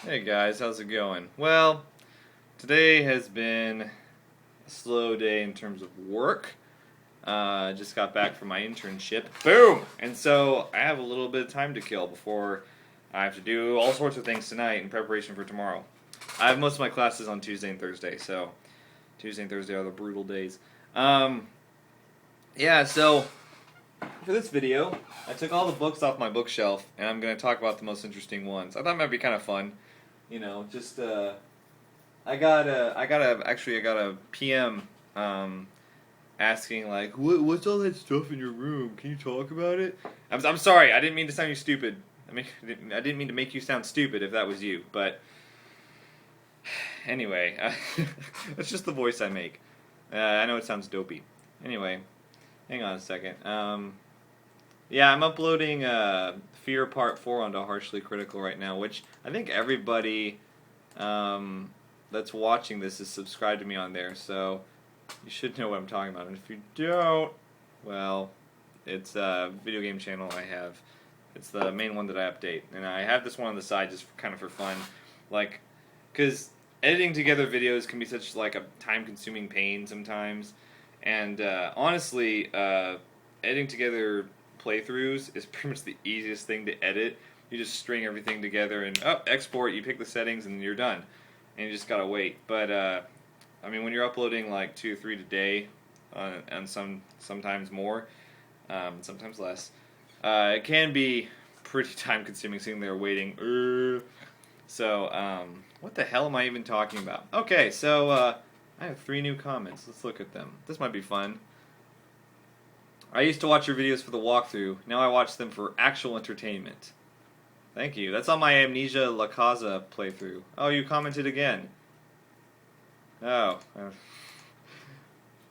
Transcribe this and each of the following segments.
Hey guys, how's it going? Well, today has been a slow day in terms of work. Just got back from my internship. Boom! And so I have a little bit of time to kill before I have to do all sorts of things tonight in preparation for tomorrow. I have most of my classes on Tuesday and Thursday, so Tuesday and Thursday are the brutal days. Um, yeah, so for this video, I took all the books off my bookshelf and I'm going to talk about the most interesting ones. I thought it might be kind of fun. Just I got a PM asking like, what's all that stuff in your room? Can you talk about it? I'm sorry, I didn't mean to sound you stupid. I didn't mean to make you sound stupid if that was you. But anyway, that's just the voice I make. I know it sounds dopey. Anyway, hang on a second. Yeah, I'm uploading Fear Part 4 onto Harshly Critical right now, which I think everybody that's watching this is subscribed to me on there, so you should know what I'm talking about. And if you don't, well, it's a video game channel I have. It's the main one that I update. And I have this one on the side just kind of for fun. Like, because editing together videos can be such like a time-consuming pain sometimes. And honestly, editing together playthroughs is pretty much the easiest thing to edit. You just string everything together and export, you pick the settings and you're done. And you just gotta wait. But I mean, when you're uploading like 2 or 3 a day, and sometimes more, sometimes less, it can be pretty time consuming sitting there waiting. So what the hell am I even talking about? Okay, so I have 3 new comments. Let's look at them. This might be fun. I used to watch your videos for the walkthrough. Now I watch them for actual entertainment. Thank you. That's on my Amnesia La Casa playthrough. Oh, you commented again. Oh.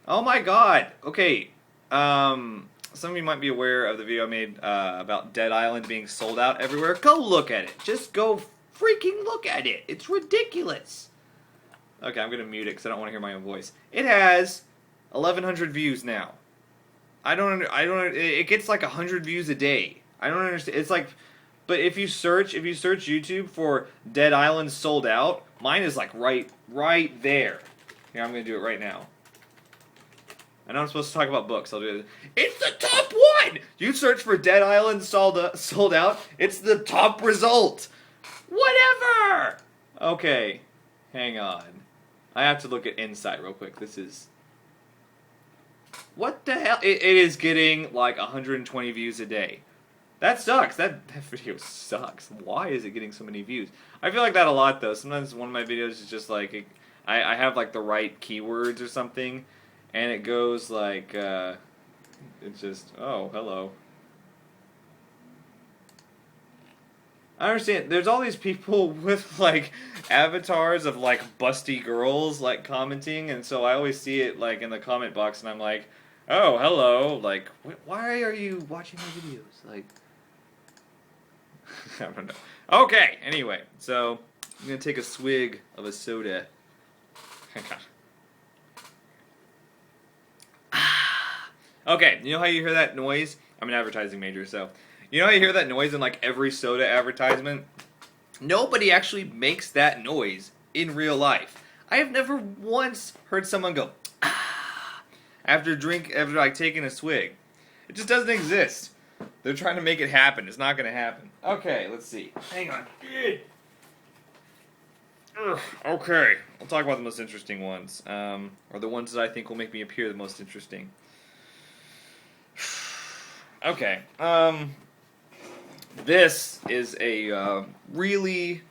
Oh my god. Okay. Some of you might be aware of the video I made about Dead Island being sold out everywhere. Go look at it. Just go freaking look at it. It's ridiculous. Okay, I'm going to mute it because I don't want to hear my own voice. It has 1,100 views now. It gets like 100 views a day. I don't understand. It's like, but if you search YouTube for Dead Island sold out, mine is like right there. Here, I'm gonna do it right now. I know I'm supposed to talk about books. I'll do it. It's the top one. You search for Dead Island sold out. It's the top result. Whatever. Okay, hang on. I have to look at Insight real quick. This is. What the hell? It is getting like 120 views a day. That sucks. That video sucks. Why is it getting so many views? I feel like that a lot though. Sometimes one of my videos is just like, I have like the right keywords or something, and it goes like, it's just, oh, hello. I understand. There's all these people with like avatars of like busty girls like commenting, and so I always see it like in the comment box, and I'm like, oh, hello. Like, why are you watching my videos? Like, I don't know. Okay. Anyway, so I'm gonna take a swig of a soda. Okay. You know how you hear that noise? I'm an advertising major, so. You know how you hear that noise in like every soda advertisement? Nobody actually makes that noise in real life. I have never once heard someone go after like taking a swig. It just doesn't exist. They're trying to make it happen. It's not going to happen. Okay, let's see. Hang on. Okay, I'll talk about the most interesting ones, or the ones that I think will make me appear the most interesting. Okay. This is a really,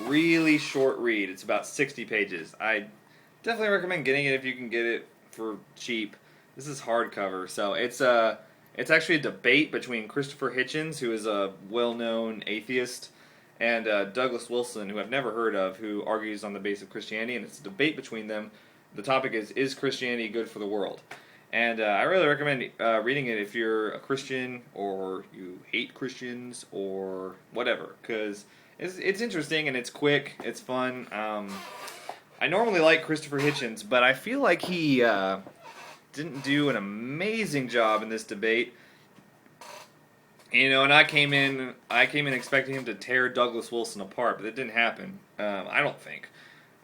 really short read. It's about 60 pages. I definitely recommend getting it if you can get it for cheap. This is hardcover, so it's actually a debate between Christopher Hitchens, who is a well-known atheist, and Douglas Wilson, who I've never heard of, who argues on the base of Christianity, and it's a debate between them. The topic is Christianity good for the world? And I really recommend reading it if you're a Christian or you hate Christians or whatever, because it's interesting and it's quick, it's fun. I normally like Christopher Hitchens, but I feel like he didn't do an amazing job in this debate. And I came in expecting him to tear Douglas Wilson apart, but it didn't happen. I don't think,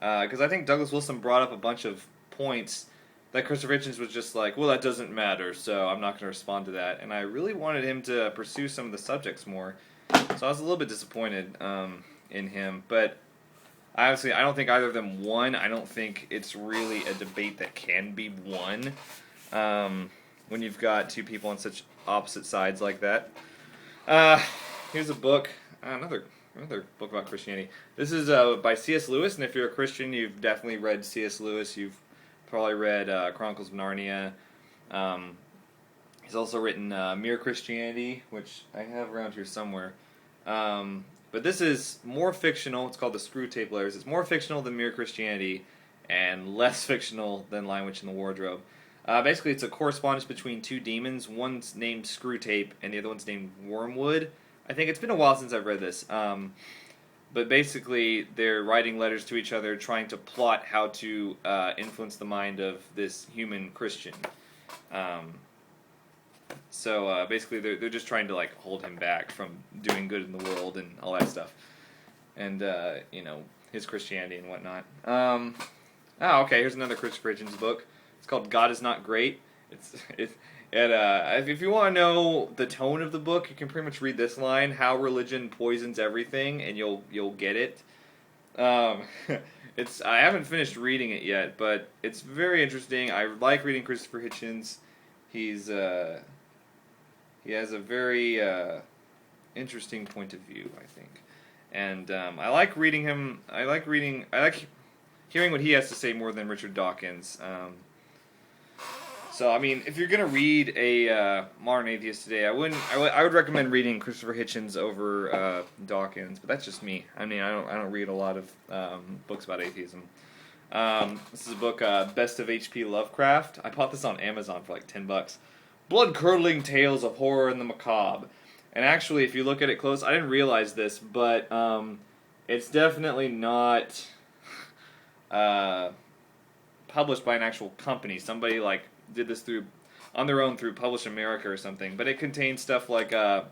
because I think Douglas Wilson brought up a bunch of points that Christopher Hitchens was just like, well, that doesn't matter, so I'm not going to respond to that. And I really wanted him to pursue some of the subjects more, so I was a little bit disappointed in him. But obviously, I don't think either of them won. I don't think it's really a debate that can be won when you've got two people on such opposite sides like that. Here's a book, another book about Christianity. This is by C.S. Lewis, and if you're a Christian, you've definitely read C.S. Lewis. You've probably read Chronicles of Narnia. He's also written Mere Christianity, which I have around here somewhere. But this is more fictional. It's called The Screw Tape Letters. It's more fictional than Mere Christianity, and less fictional than Lion Witch in the Wardrobe. Basically, it's a correspondence between two demons. One's named Screwtape, and the other one's named Wormwood. I think it's been a while since I've read this. But basically, they're writing letters to each other, trying to plot how to influence the mind of this human Christian. So basically, they're just trying to like hold him back from doing good in the world and all that stuff, and his Christianity and whatnot. Okay, here's another Christopher Hitchens book. It's called God Is Not Great. If you want to know the tone of the book, you can pretty much read this line: "How religion poisons everything," and you'll get it. I haven't finished reading it yet, but it's very interesting. I like reading Christopher Hitchens. He has a very interesting point of view, I think, and I like reading him. I like hearing what he has to say more than Richard Dawkins. So I mean, if you're gonna read a modern atheist today, I would recommend reading Christopher Hitchens over Dawkins, but that's just me. I mean, I don't read a lot of books about atheism. This is a book, Best of H.P. Lovecraft. I bought this on Amazon for like $10. Blood-curdling tales of horror and the macabre. And actually, if you look at it close, I didn't realize this, but it's definitely not published by an actual company. Somebody like did this on their own through Publish America or something. But it contains stuff like the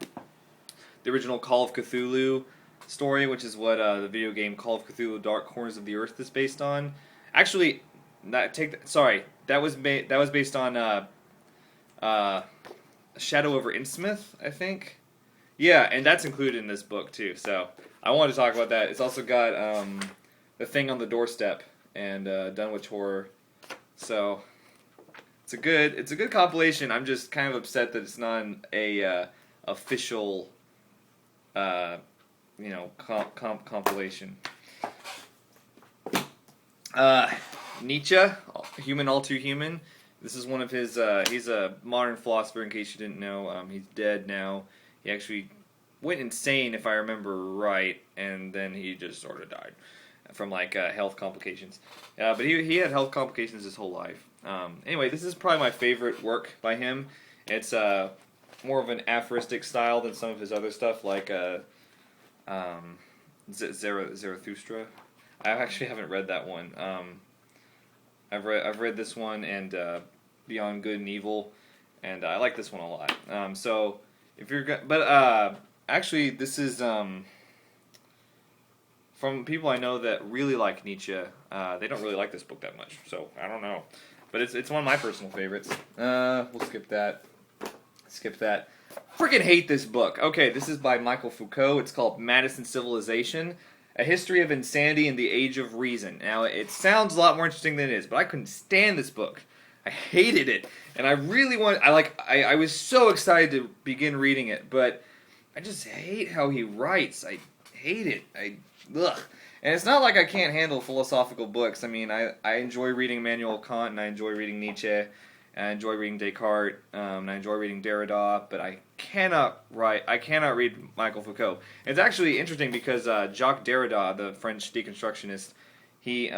original Call of Cthulhu story, which is what the video game Call of Cthulhu: Dark Corners of the Earth is based on. Actually, that was based on Shadow over Innsmouth, I think. Yeah, and that's included in this book too. So I wanted to talk about that. It's also got The Thing on the Doorstep and Dunwich Horror. So it's a good compilation. I'm just kind of upset that it's not a official compilation. Nietzsche, Human All Too Human. This is one of his, he's a modern philosopher, in case you didn't know. He's dead now. He actually went insane, if I remember right, and then he just sort of died from, like, health complications. But he had health complications his whole life. Anyway, this is probably my favorite work by him. It's more of an aphoristic style than some of his other stuff, like Zarathustra. I actually haven't read that one. I've read this one and Beyond Good and Evil, and I like this one a lot. So if you're actually this is from people I know that really like Nietzsche. They don't really like this book that much, so I don't know, but it's one of my personal favorites. We'll skip that. Freaking hate this book. Okay, this is by Michael Foucault. It's called Madison Civilization: A History of Insanity in the Age of Reason. Now, it sounds a lot more interesting than it is, but I couldn't stand this book. I hated it, and I was so excited to begin reading it, but I just hate how he writes. I hate it. Ugh. And it's not like I can't handle philosophical books. I mean, I enjoy reading Immanuel Kant, and I enjoy reading Nietzsche, and I enjoy reading Descartes, and I enjoy reading Derrida, but I cannot read Michael Foucault. It's actually interesting because Jacques Derrida, the French deconstructionist, he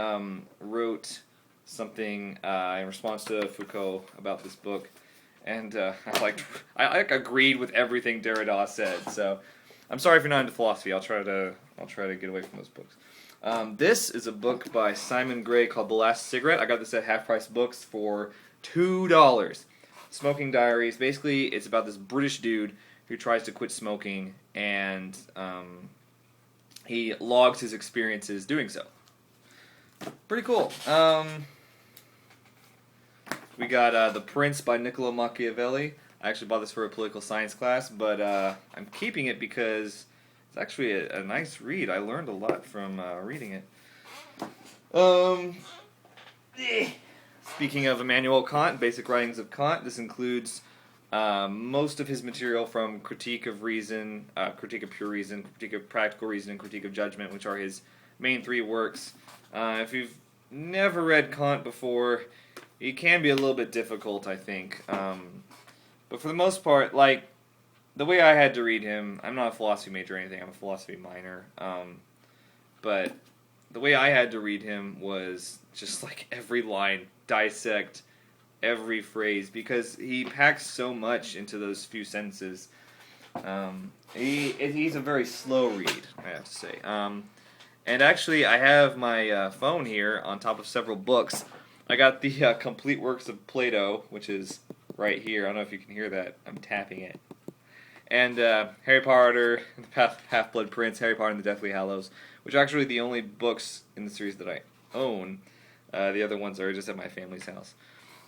wrote something in response to Foucault about this book, and I agreed with everything Derrida said. So I'm sorry if you're not into philosophy. I'll try to get away from those books. This is a book by Simon Gray called The Last Cigarette. I got this at Half Price Books for $2. Smoking Diaries. Basically, it's about this British dude who tries to quit smoking, and he logs his experiences doing so. Pretty cool. We got The Prince by Niccolo Machiavelli. I actually bought this for a political science class, but I'm keeping it because it's actually a nice read. I learned a lot from reading it. Speaking of Immanuel Kant, Basic Writings of Kant, this includes most of his material from Critique of Reason, Critique of Pure Reason, Critique of Practical Reason, and Critique of Judgment, which are his main 3 works. If you've never read Kant before, he can be a little bit difficult, I think. But for the most part, like, the way I had to read him, I'm not a philosophy major or anything, I'm a philosophy minor, but the way I had to read him was just like every line, dissect every phrase, because he packs so much into those few sentences. He's a very slow read, I have to say. And actually, I have my phone here on top of several books. I got the complete works of Plato, which is right here. I don't know if you can hear that. I'm tapping it. And Harry Potter, The Half-Blood Prince, Harry Potter and the Deathly Hallows, which are actually the only books in the series that I own. The other ones are just at my family's house.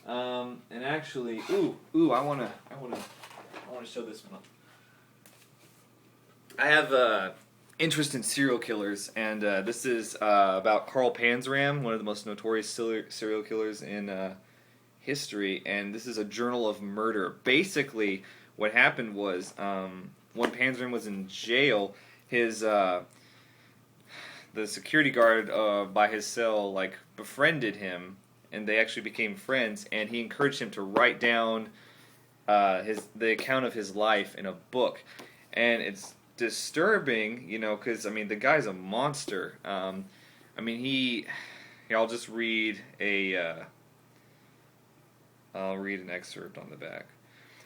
And actually, I wanna show this one up. I have interest in serial killers, and this is about Carl Panzram, one of the most notorious serial killers in history. And this is a journal of murder. Basically, what happened was when Panzram was in jail, his the security guard by his cell befriended him, and they actually became friends. And he encouraged him to write down the account of his life in a book, and it's disturbing, because the guy's a monster. I'll just read I'll read an excerpt on the back.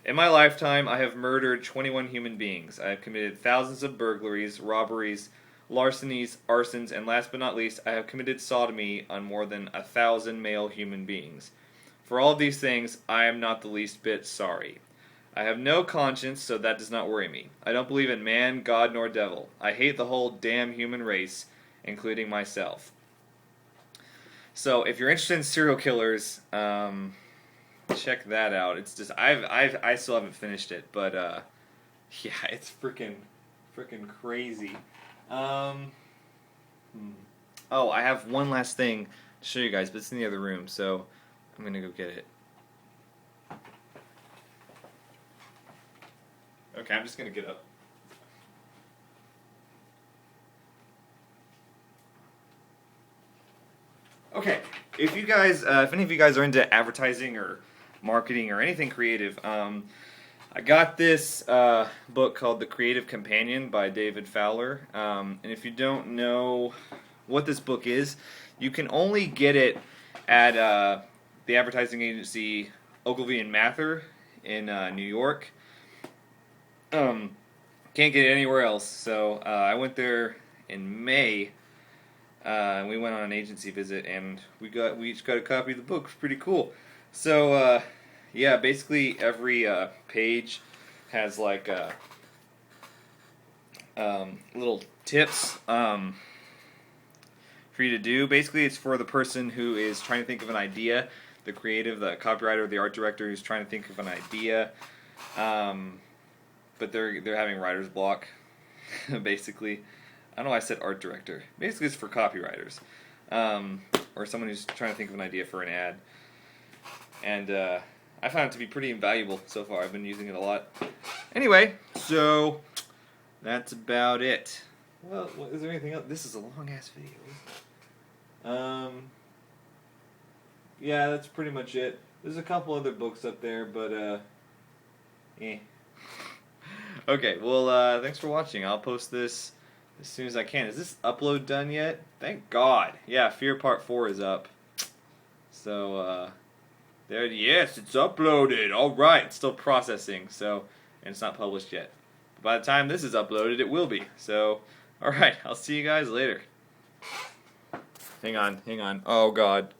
In my lifetime, I have murdered 21 human beings. I have committed thousands of burglaries, robberies, larcenies, arsons, and last but not least, I have committed sodomy on more than 1,000 male human beings. For all of these things, I am not the least bit sorry. I have no conscience, so that does not worry me. I don't believe in man, God, nor devil. I hate the whole damn human race, including myself. So, if you're interested in serial killers, check that out. It's just I still haven't finished it, but yeah, it's freaking crazy. Oh, I have one last thing to show you guys, but it's in the other room, so I'm gonna go get it. Okay, I'm just gonna get up. Okay, if any of you guys are into advertising or marketing or anything creative, I got this book called The Creative Companion by David Fowler. And if you don't know what this book is, you can only get it at the advertising agency Ogilvy and Mather in New York. Can't get it anywhere else. So I went there in May. And we went on an agency visit, and we each got a copy of the book. It's pretty cool. So yeah, basically every page has little tips for you to do. Basically, it's for the person who is trying to think of an idea, the creative, the copywriter, the art director who's trying to think of an idea, but they're having writer's block, basically. I don't know why I said art director. Basically, it's for copywriters, or someone who's trying to think of an idea for an ad. And I found it to be pretty invaluable so far. I've been using it a lot. Anyway, so that's about it. Well, is there anything else? This is a long-ass video, isn't it? Yeah, that's pretty much it. There's a couple other books up there, but, Okay, well, thanks for watching. I'll post this as soon as I can. Is this upload done yet? Thank God. Yeah, Fear Part 4 is up. So, there, yes, it's uploaded. All right, it's still processing, so, and it's not published yet. But by the time this is uploaded, it will be. So, all right, I'll see you guys later. Hang on. Oh, God.